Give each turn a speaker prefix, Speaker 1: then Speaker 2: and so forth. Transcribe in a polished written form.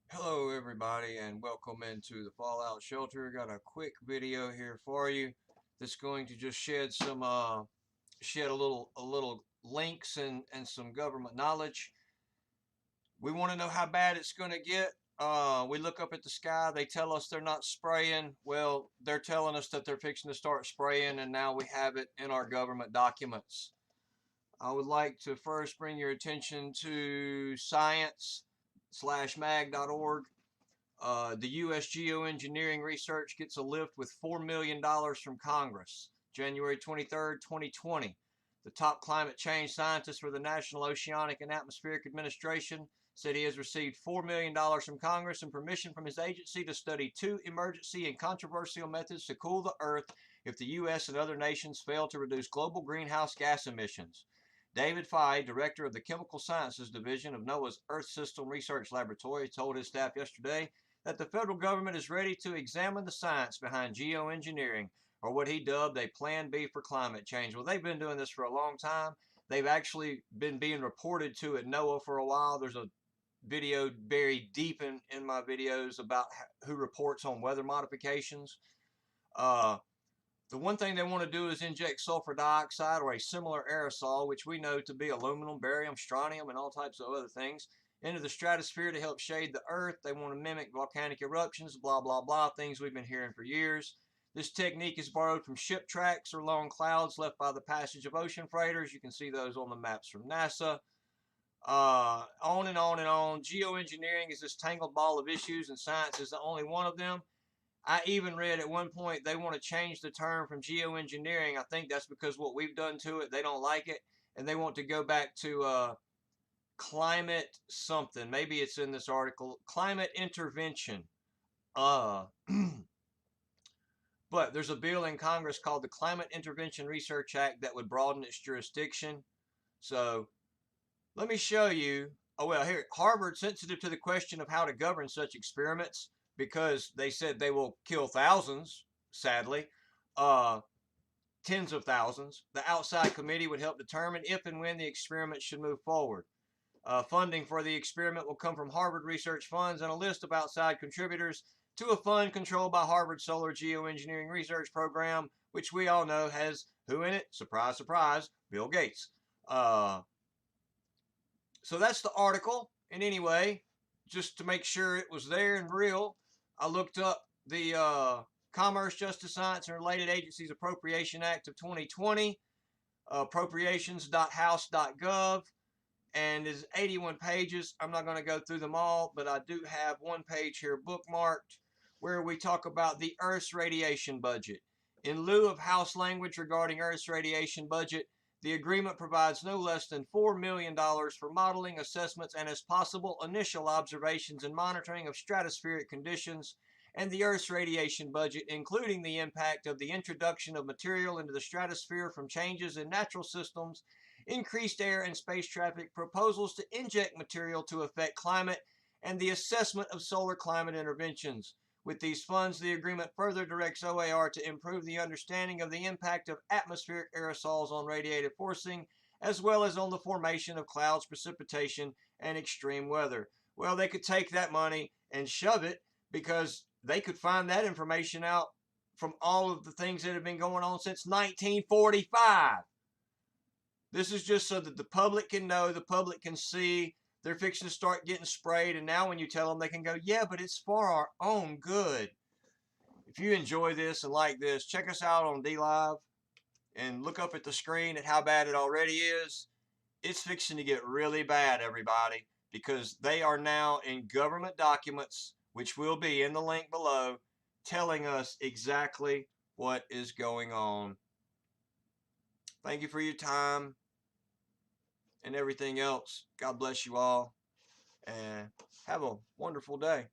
Speaker 1: Hello everybody and welcome into the Fallout Shelter. Got a quick video here for you that's going to just shed a little links and some government knowledge. We want to know how bad it's going to get. We look up at the sky, they tell us they're not spraying. Well, they're telling us that they're fixing to start spraying, and now we have it in our government documents. I would like to first bring your attention to science/mag.org. The U.S. geoengineering research gets a lift with $4 million from Congress. January 23rd, 2020. The top climate change scientist for the National Oceanic and Atmospheric Administration said he has received $4 million from Congress and permission from his agency to study 2 emergency and controversial methods to cool the Earth if the U.S. and other nations fail to reduce global greenhouse gas emissions. David Fye, director of the Chemical Sciences Division of NOAA's Earth System Research Laboratory, told his staff yesterday that the federal government is ready to examine the science behind geoengineering, or what he dubbed a Plan B for climate change. Well, they've been doing this for a long time. They've actually been being reported to at NOAA for a while. There's a video buried deep in my videos about who reports on weather modifications. The one thing they want to do is inject sulfur dioxide or a similar aerosol, which we know to be aluminum, barium, strontium, and all types of other things, into the stratosphere to help shade the Earth. They want to mimic volcanic eruptions, blah, blah, blah, things we've been hearing for years. This technique is borrowed from ship tracks or long clouds left by the passage of ocean freighters. You can see those on the maps from NASA. On and on and on. Geoengineering is this tangled ball of issues, and science is the only one of them. I even read at one point they want to change the term from geoengineering. I think that's because what we've done to it, they don't like it, and they want to go back to climate something. Maybe it's in this article. Climate intervention. But there's a bill in Congress called the Climate Intervention Research Act that would broaden its jurisdiction. So let me show you. Oh, well, here, Harvard, sensitive to the question of how to govern such experiments, because they said they will kill thousands, sadly, tens of thousands. The outside committee would help determine if and when the experiment should move forward. Funding for the experiment will come from Harvard research funds and a list of outside contributors to a fund controlled by Harvard Solar Geoengineering Research Program, which we all know has who in it? Surprise, surprise, Bill Gates. So that's the article. And anyway, just to make sure it was there and real, I looked up the Commerce, Justice, Science, and Related Agencies Appropriation Act of 2020, appropriations.house.gov, and is 81 pages. I'm not going to go through them all, but I do have one page here bookmarked where we talk about the Earth's radiation budget. In lieu of House language regarding Earth's radiation budget, the agreement provides no less than $4 million for modeling, assessments, and as possible initial observations and monitoring of stratospheric conditions and the Earth's radiation budget, including the impact of the introduction of material into the stratosphere from changes in natural systems, increased air and space traffic, proposals to inject material to affect climate, and the assessment of solar climate interventions. With these funds, the agreement further directs OAR to improve the understanding of the impact of atmospheric aerosols on radiative forcing, as well as on the formation of clouds, precipitation, and extreme weather. Well, they could take that money and shove it, because they could find that information out from all of the things that have been going on since 1945. This is just so that the public can know, the public can see. They're fixing to start getting sprayed, and now when you tell them, they can go, yeah, but it's for our own good. If you enjoy this and like this, check us out on DLive and look up at the screen at how bad it already is. It's fixing to get really bad, everybody, because they are now in government documents, which will be in the link below, telling us exactly what is going on. Thank you for your time and everything else. God bless you all, and have a wonderful day.